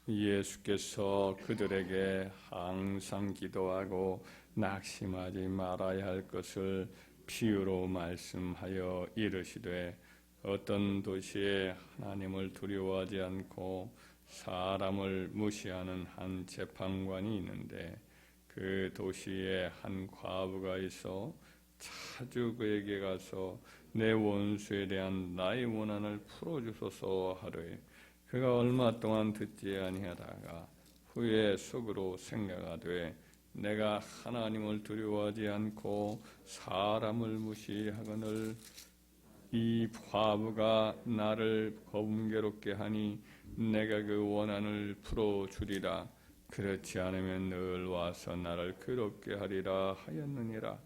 예수께서 그들에게 항상 기도하고 낙심하지 말아야 할 것을 비유로 말씀하여 이르시되 어떤 도시에 하나님을 두려워하지 않고 사람을 무시하는 한 재판관이 있는데 그 도시에 한 과부가 있어 자주 그에게 가서 내 원수에 대한 나의 원한을 풀어주소서 하되 그가 얼마 동안 듣지 아니하다가 후에 속으로 생각하되 내가 하나님을 두려워하지 않고 사람을 무시하거늘 이 과부가 나를 범괴롭게 하니 내가 그 원한을 풀어주리라. 그렇지 않으면 늘 와서 나를 괴롭게 하리라 하였느니라.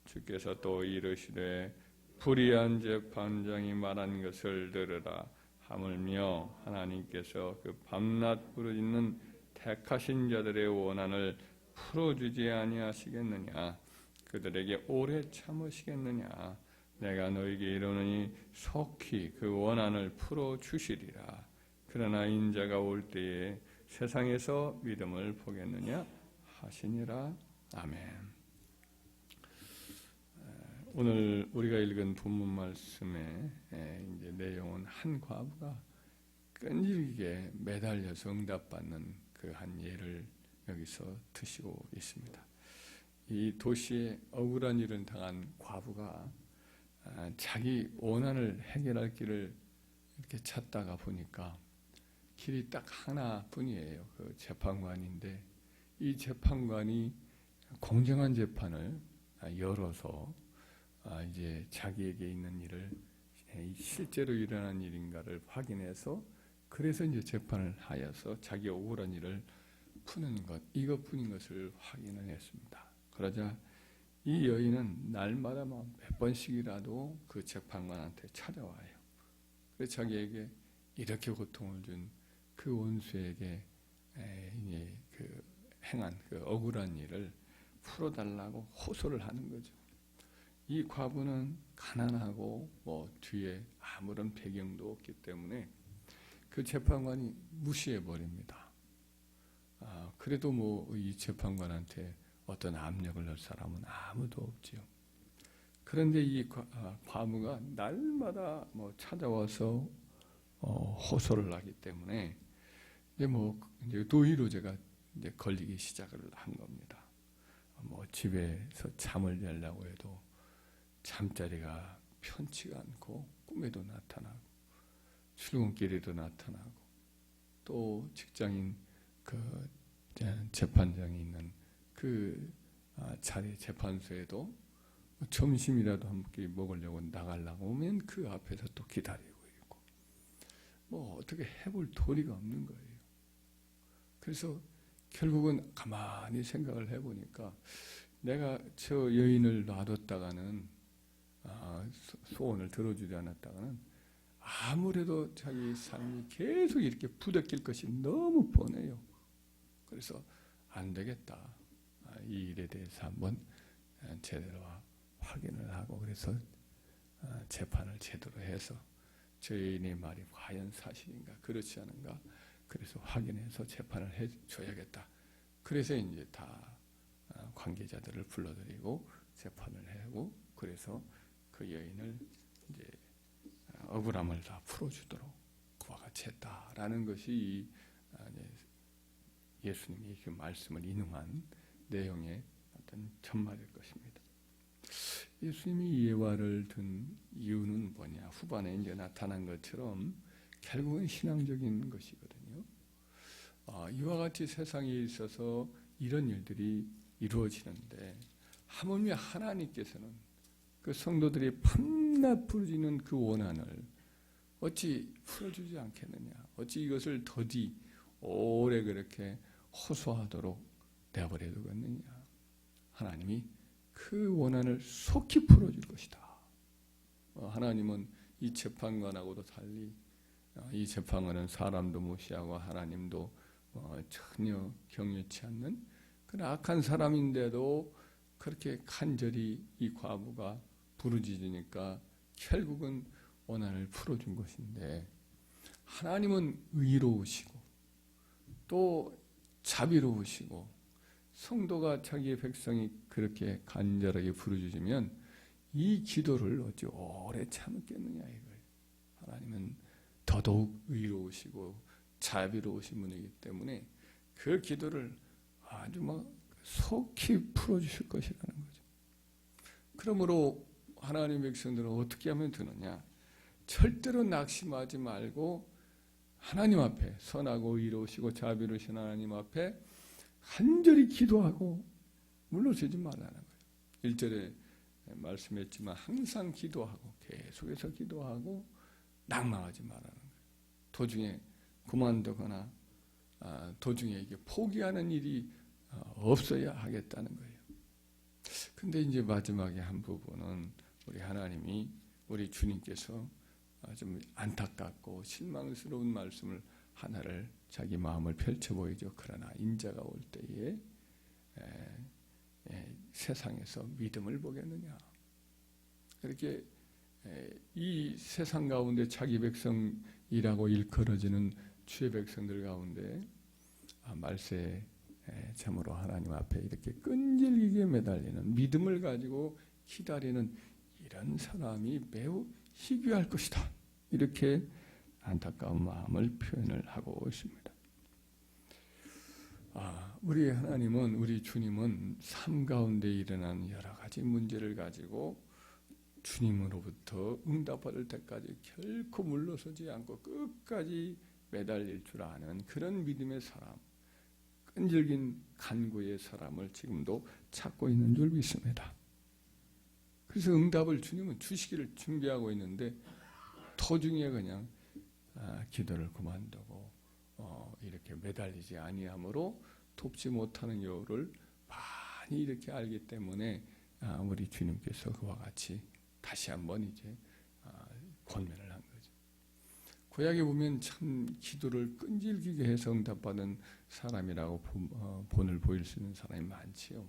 주께서 또 이르시되 불의한 재판장이 말한 것을 들으라. 하물며 하나님께서 그 밤낮 부르짖는 택하신 자들의 원한을 풀어주지 아니하시겠느냐? 그들에게 오래 참으시겠느냐? 내가 너에게 이르노니 속히 그 원한을 풀어주시리라. 그러나 인자가 올 때에 세상에서 믿음을 보겠느냐 하시니라. 아멘. 오늘 우리가 읽은 본문 말씀의 이제 내용은 한 과부가 끈질기게 매달려서 응답받는 그 한 예를 여기서 드시고 있습니다. 이 도시에 억울한 일을 당한 과부가 자기 원한을 해결할 길을 이렇게 찾다가 보니까 길이 딱 하나뿐이에요. 그 재판관인데 이 재판관이 공정한 재판을 열어서 이제 자기에게 있는 일을 실제로 일어난 일인가를 확인해서 그래서 이제 재판을 하여서 자기 억울한 일을 푸는 것, 이것뿐인 것을 확인을 했습니다. 그러자 이 여인은 날마다 몇 번씩이라도 그 재판관한테 찾아와요. 그래서 자기에게 이렇게 고통을 준 그 원수에게 그 행한 그 억울한 일을 풀어달라고 호소를 하는 거죠. 이 과부는 가난하고 뒤에 아무런 배경도 없기 때문에 그 재판관이 무시해 버립니다. 그래도 이 재판관한테 어떤 압력을 넣을 사람은 아무도 없지요. 그런데 이 과부가 날마다 찾아와서 호소를 하기 때문에 이제 도의로 제가 이제 걸리기 시작을 한 겁니다. 집에서 잠을 자려고 해도 잠자리가 편치가 않고 꿈에도 나타나고 출근길에도 나타나고 또 직장인 그 재판장이 있는 그 자리 재판소에도 점심이라도 함께 먹으려고 나가려고 오면 그 앞에서 또 기다리고 있고 어떻게 해볼 도리가 없는 거예요. 그래서 결국은 가만히 생각을 해보니까 내가 저 여인을 놔뒀다가는 소원을 들어주지 않았다가는 아무래도 자기 삶이 계속 이렇게 부대낄 것이 너무 뻔해요. 그래서 안 되겠다. 이 일에 대해서 한번 제대로 확인을 하고 그래서 재판을 제대로 해서 저 여인의 말이 과연 사실인가 그렇지 않은가 그래서 확인해서 재판을 해줘야겠다. 그래서 이제 다 관계자들을 불러들이고 재판을 하고 그래서 그 여인을 이제 억울함을 다 풀어주도록 그와 같이 했다라는 것이 예수님이 그 말씀을 인용한 내용의 어떤 전말일 것입니다. 예수님이 이 예화를 든 이유는 뭐냐? 후반에 이제 나타난 것처럼 결국은 신앙적인 것이거든요. 이와 같이 세상에 있어서 이런 일들이 이루어지는데 하물며 하나님께서는 그 성도들이 밤낮 부르짖는 그 원한을 어찌 풀어주지 않겠느냐? 어찌 이것을 더디 오래 그렇게 호소하도록 내버려 두겠느냐? 하나님이 그 원한을 속히 풀어줄 것이다. 하나님은 이 재판관하고도 달리 이 재판관은 사람도 무시하고 하나님도 전혀 경외치 않는 그런 악한 사람인데도 그렇게 간절히 이 과부가 부르짖으니까 결국은 원한을 풀어준 것인데 하나님은 의로우시고 또 자비로우시고 성도가 자기의 백성이 그렇게 간절하게 부르짖으면 이 기도를 어찌 오래 참겠느냐 이거예요. 하나님은 더더욱 의로우시고 자비로우신 분이기 때문에 그 기도를 아주 속히 풀어주실 것이라는 거죠. 그러므로 하나님의 백성들은 어떻게 하면 되느냐? 절대로 낙심하지 말고 하나님 앞에, 선하고 의로우시고 자비로우신 하나님 앞에 간절히 기도하고 물러서지 말라는 거예요. 1절에 말씀했지만 항상 기도하고 계속해서 기도하고 낙망하지 말라는 거예요. 도중에 그만두거나 도중에 이게 포기하는 일이 없어야 하겠다는 거예요. 근데 이제 마지막에 한 부분은 우리 하나님이, 우리 주님께서 좀 안타깝고 실망스러운 말씀을 하나를 자기 마음을 펼쳐 보이죠. 그러나 인자가 올 때에 세상에서 믿음을 보겠느냐. 이렇게 이 세상 가운데 자기 백성이라고 일컬어지는 주의 백성들 가운데 말세에 참으로 하나님 앞에 이렇게 끈질기게 매달리는 믿음을 가지고 기다리는 이런 사람이 매우 희귀할 것이다. 이렇게 안타까운 마음을 표현을 하고 있습니다. 우리 하나님은, 우리 주님은 삶 가운데 일어난 여러 가지 문제를 가지고 주님으로부터 응답받을 때까지 결코 물러서지 않고 끝까지 매달릴 줄 아는 그런 믿음의 사람, 끈질긴 간구의 사람을 지금도 찾고 있는 줄 믿습니다. 그래서 응답을 주님은 주시기를 준비하고 있는데 도중에 그냥 기도를 그만두고 이렇게 매달리지 아니함으로 돕지 못하는 이유를 많이 이렇게 알기 때문에 우리 주님께서 그와 같이 다시 한번 이제 권면을 한 거죠. 구약에 보면 참 기도를 끈질기게 해서 응답받은 사람이라고 본을 보일 수 있는 사람이 많지요.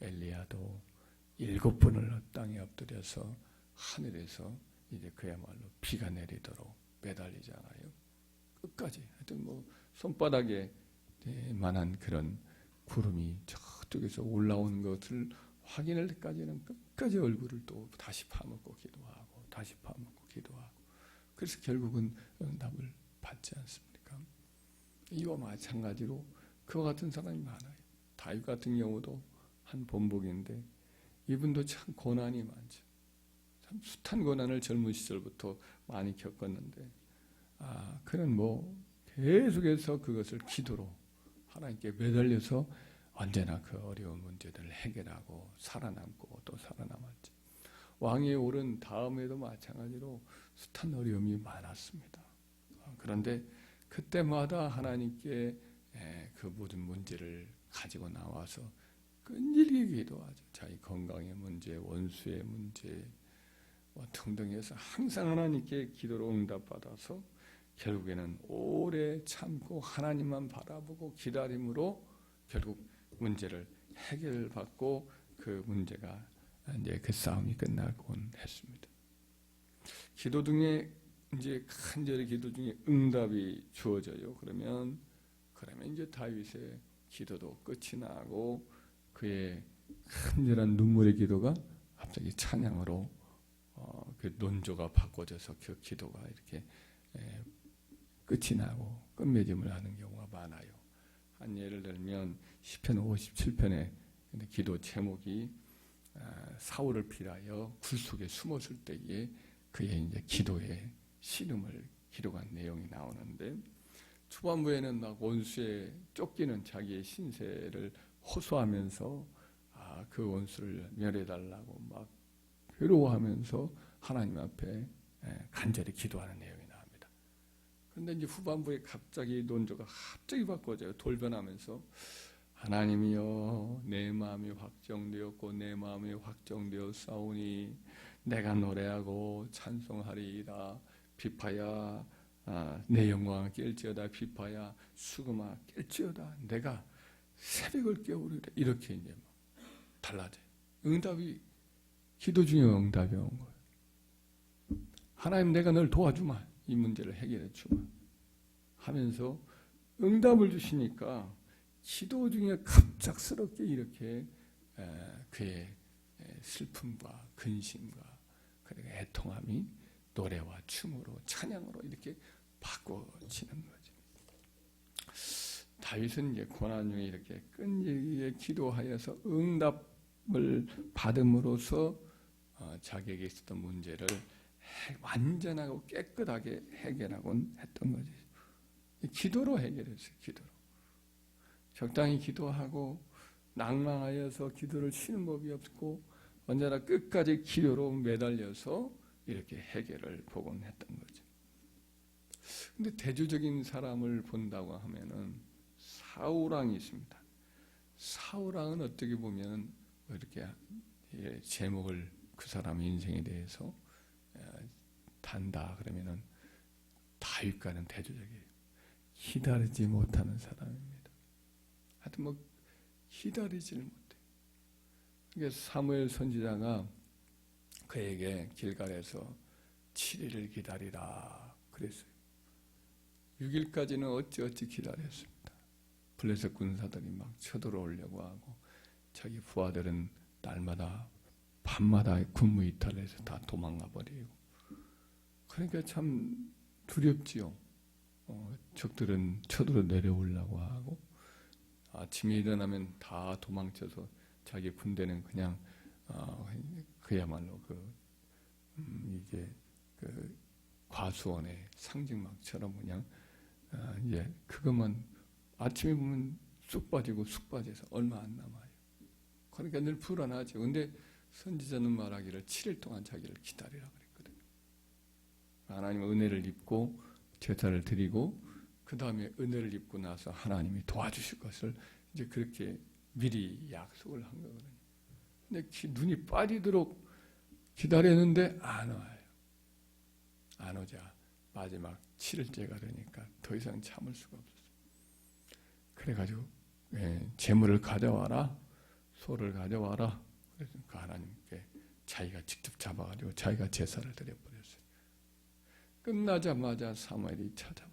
엘리야도 7번을 땅에 엎드려서 하늘에서 이제 그야말로 비가 내리도록 매달리잖아요. 끝까지 하여튼 손바닥에 만한 그런 구름이 저쪽에서 올라오는 것을 확인할 때까지는 끝까지 얼굴을 또 다시 파묻고 기도하고 다시 파묻고 기도하고 그래서 결국은 응답을 받지 않습니까? 이와 마찬가지로 그와 같은 사람이 많아요. 다윗 같은 경우도 한 본복인데 이분도 참 고난이 많죠. 참 숱한 고난을 젊은 시절부터 많이 겪었는데 그는 계속해서 그것을 기도로 하나님께 매달려서 언제나 그 어려운 문제들을 해결하고 살아남고 또 살아남았죠. 왕위에 오른 다음에도 마찬가지로 숱한 어려움이 많았습니다. 그런데 그때마다 하나님께 그 모든 문제를 가지고 나와서 끈질기게 기도하죠. 자기 건강의 문제, 원수의 문제 등등 해서 항상 하나님께 기도로 응답받아서 결국에는 오래 참고 하나님만 바라보고 기다림으로 결국 문제를 해결받고 그 문제가 이제 그 싸움이 끝나곤 했습니다. 기도 중에 이제 간절히 기도 중에 응답이 주어져요. 그러면 이제 다윗의 기도도 끝이 나고 그의 간절한 눈물의 기도가 갑자기 찬양으로 그 논조가 바꿔져서 그 기도가 이렇게 끝이 나고 끝맺음을 하는 경우가 많아요. 한 예를 들면 시편 57편의 기도 제목이 사울을 피하여 굴 속에 숨었을 때에 그의 이제 기도의 신음을 기록한 내용이 나오는데 초반부에는 막 원수에 쫓기는 자기의 신세를 호소하면서 그 원수를 멸해달라고 막 괴로워하면서 하나님 앞에 간절히 기도하는 내용이 나옵니다. 그런데 이제 후반부에 갑자기 논조가 갑자기 바꿔져요. 돌변하면서 하나님이여 내 마음이 확정되었고 내 마음이 확정되었사오니 내가 노래하고 찬송하리이다. 비파야 내 영광을 깰지어다. 비파야 수금아 깰지어다. 내가 새벽을 깨우리라. 이렇게 이제 달라져요. 응답이 기도 중에 응답이 온 거예요. 하나님 내가 널 도와주마. 이 문제를 해결해 주마. 하면서 응답을 주시니까 기도 중에 갑작스럽게 이렇게 그의 슬픔과 근심과 그리고 애통함이 노래와 춤으로 찬양으로 이렇게 바꿔지는 거죠. 다윗은 이제 고난 중에 이렇게 끈질기게 기도하여서 응답을 받음으로써 자기에게 있었던 문제를 완전하고 깨끗하게 해결하곤 했던 거죠. 기도로 해결했어요. 기도로. 적당히 기도하고 낭망하여서 기도를 쉬는 법이 없고 언제나 끝까지 기도로 매달려서 이렇게 해결을 보곤 했던 거죠. 근데 대조적인 사람을 본다고 하면은 사울왕이 있습니다. 사울왕은 어떻게 보면 이렇게 제목을 그 사람 인생에 대해서 단다 그러면은 다윗과는 대조적이에요. 기다리지 못하는 사람입니다. 하여튼 뭐 기다리지를 못해요. 그러니까 사무엘 선지자가 그에게 길갈에서 7일을 기다리라 그랬어요. 6일까지는 어찌어찌 기다렸습니다. 블레셋 군사들이 막 쳐들어오려고 하고 자기 부하들은 날마다 밤마다 군무 이탈해서 다 도망가 버리고 그러니까 참 두렵지요. 적들은 쳐들어 내려오려고 하고 아침에 일어나면 다 도망쳐서 자기 군대는 그냥 그야말로 이제 그 과수원의 상징막처럼 그냥 이제 그것만 아침에 보면 쑥 빠지고 쑥 빠져서 얼마 안 남아요. 그러니까 늘 불안하죠. 근데 선지자는 말하기를 7일 동안 자기를 기다리라 그랬거든요. 하나님 은혜를 입고 제사를 드리고 그 다음에 은혜를 입고 나서 하나님이 도와주실 것을 이제 그렇게 미리 약속을 한 거거든요. 근데 눈이 빠지도록 기다렸는데 안 와요. 안 오자 마지막 7일째가 되니까 더 이상 참을 수가 없었어요. 그래가지고 재물을 가져와라, 소를 가져와라. 그래서 그 하나님께 자기가 직접 잡아가지고 자기가 제사를 드려버렸어요. 끝나자마자 사무엘이 찾아와요.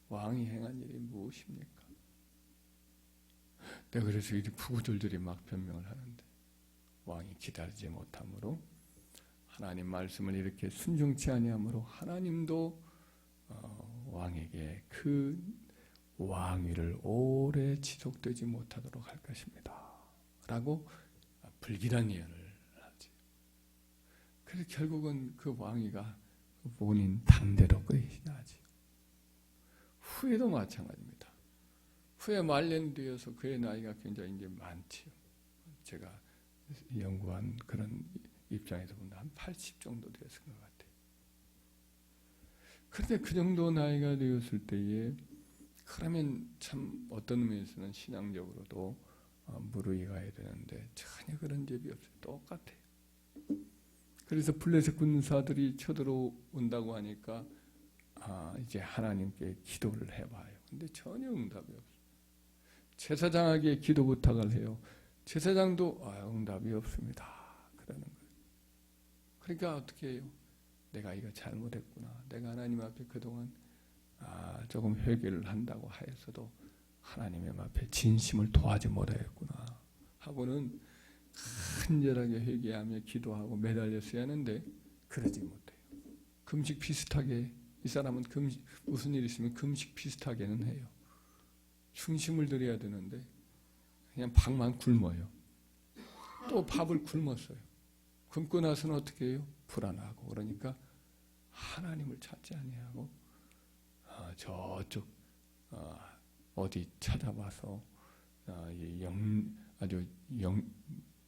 왕이 행한 일이 무엇입니까? 내가 그래서 이렇게 구구절절히 막 변명을 하는데 왕이 기다리지 못함으로 하나님 말씀을 이렇게 순종치 아니함으로 하나님도 왕에게 그 왕위를 오래 지속되지 못하도록 할 것입니다. 라고 불길한 예언을 하지. 그래서 결국은 그 왕위가 본인 당대로 끝이 나지. 후에도 마찬가지입니다. 후에 말년되어서 그의 나이가 굉장히 이제 많지요. 제가 연구한 그런 입장에서 보면 한 80 정도 되었을 것 같아요. 그런데 그 정도 나이가 되었을 때에 그러면 참 어떤 의미에서는 신앙적으로도 무르익어야 되는데 전혀 그런 적이 없어요. 똑같아요. 그래서 블레셋 군사들이 쳐들어온다고 하니까 이제 하나님께 기도를 해봐요. 근데 전혀 응답이 없어요. 제사장에게 기도 부탁을 해요. 제사장도 응답이 없습니다. 그러는 거예요. 그러니까 어떻게 해요? 내가 이거 잘못했구나. 내가 하나님 앞에 그동안 조금 회개를 한다고 하였어도 하나님의 앞에 진심을 도하지 못하였구나 하고는 간절하게 회개하며 기도하고 매달렸어야 하는데 그러지 못해요. 금식 비슷하게 이 사람은 무슨 일이 있으면 금식 비슷하게는 해요. 중심을 들여야 되는데 그냥 밥만 굶어요. 또 밥을 굶었어요. 굶고 나서는 어떻게 해요? 불안하고 그러니까 하나님을 찾지 아니하고 저쪽 어디 찾아봐서 아주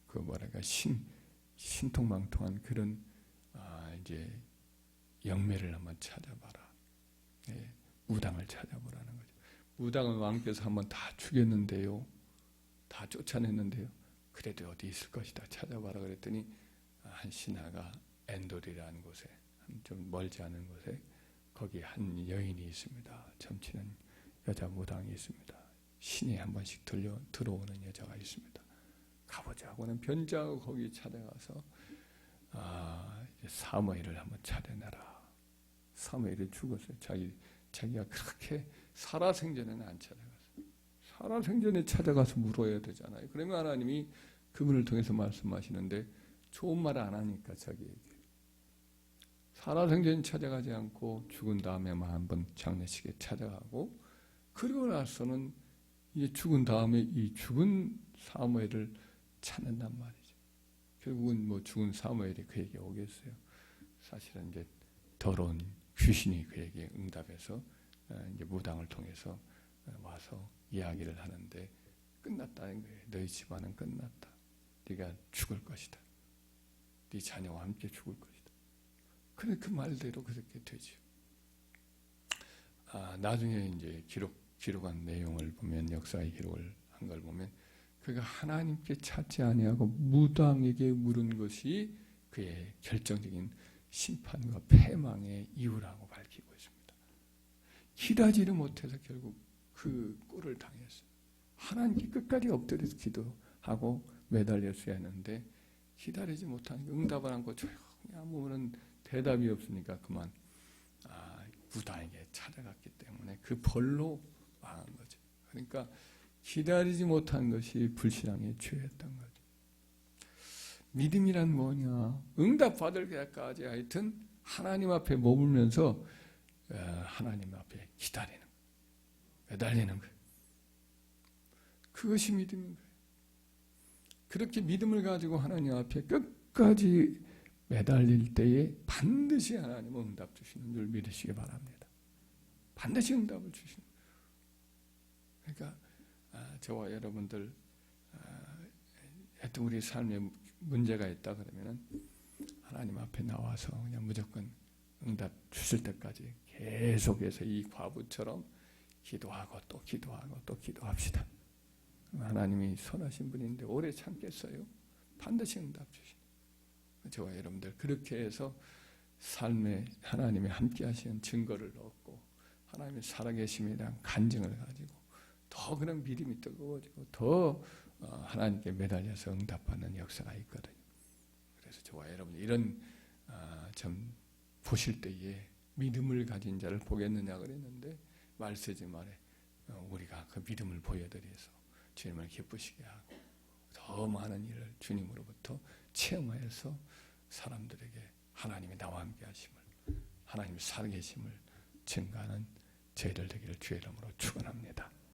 그 뭐랄까 신통망통한 그런 이제 영매를 한번 찾아봐라. 무당을 찾아보라는 거죠. 무당은 왕께서 한번 다 죽였는데요, 다 쫓아냈는데요. 그래도 어디 있을 것이다. 찾아봐라 그랬더니 한 신하가 엔돌이라는 곳에 좀 멀지 않은 곳에 거기 한 여인이 있습니다. 점치는 여자 무당이 있습니다. 신이 한 번씩 들어오는 여자가 있습니다. 가보자고는 변장하고 거기 찾아가서 이제 사무엘을 한번 찾아내라. 사무엘이 죽었어요. 자기가 그렇게 살아생전에는 안 찾아갔어요. 살아생전에 찾아가서 물어야 되잖아요. 그러면 하나님이 그분을 통해서 말씀하시는데 좋은 말 안 하니까 자기에게. 살아생전에 찾아가지 않고 죽은 다음에만 한번 장례식에 찾아가고 그리고 나서는 이제 죽은 다음에 이 죽은 사무엘을 찾는단 말이죠. 결국은 뭐 죽은 사무엘이 그에게 오겠어요. 사실은 이제 더러운 귀신이 그에게 응답해서 이제 무당을 통해서 와서 이야기를 하는데 끝났다는 거예요. 너희 집안은 끝났다. 네가 죽을 것이다. 네 자녀와 함께 죽을 것이다. 근데 그 말대로 그렇게 되죠. 나중에 이제 기록한 내용을 보면 역사의 기록을 한 걸 보면 그가 하나님께 찾지 아니하고 무당에게 물은 것이 그의 결정적인 심판과 패망의 이유라고 밝히고 있습니다. 기다지를 못해서 결국 그 꼴을 당했어요. 하나님께 끝까지 엎드려서 기도하고 매달렸어야 했는데 기다리지 못하니까 응답을 않고 조용히 아무런 대답이 없으니까 그만 무당에게 찾아갔기 때문에 그 벌로 망한 거죠. 그러니까 기다리지 못한 것이 불신앙의 죄였던 거죠. 믿음이란 뭐냐? 응답받을 때까지 하여튼 하나님 앞에 머물면서 하나님 앞에 기다리는 거예요. 매달리는 거예요. 그것이 믿음인 거예요. 그렇게 믿음을 가지고 하나님 앞에 끝까지 매달릴 때에 반드시 하나님은 응답 주시는 줄 믿으시기 바랍니다. 반드시 응답을 주시는 거예요. 그러니까 저와 여러분들 하여튼 우리 삶에 문제가 있다 그러면은 하나님 앞에 나와서 그냥 무조건 응답 주실 때까지 계속해서 이 과부처럼 기도하고 또 기도하고 또 기도합시다. 하나님이 선하신 분인데 오래 참겠어요? 반드시 응답 주시는. 저와 여러분들 그렇게 해서 삶에 하나님이 함께 하시는 증거를 얻고 하나님의 살아계심에 대한 간증을 가지고 더 그런 믿음이 뜨거워지고 더 하나님께 매달려서 응답받는 역사가 있거든요. 그래서 저와 여러분 이런 점 보실 때에 믿음을 가진 자를 보겠느냐 그랬는데 말세지 말에 우리가 그 믿음을 보여드려서 주님을 기쁘시게 하고 더 많은 일을 주님으로부터 체험하여서 사람들에게 하나님이 나와 함께 하심을 하나님의 살아계심을 증가하는 저희들 되기를 주의 이름으로 축원합니다.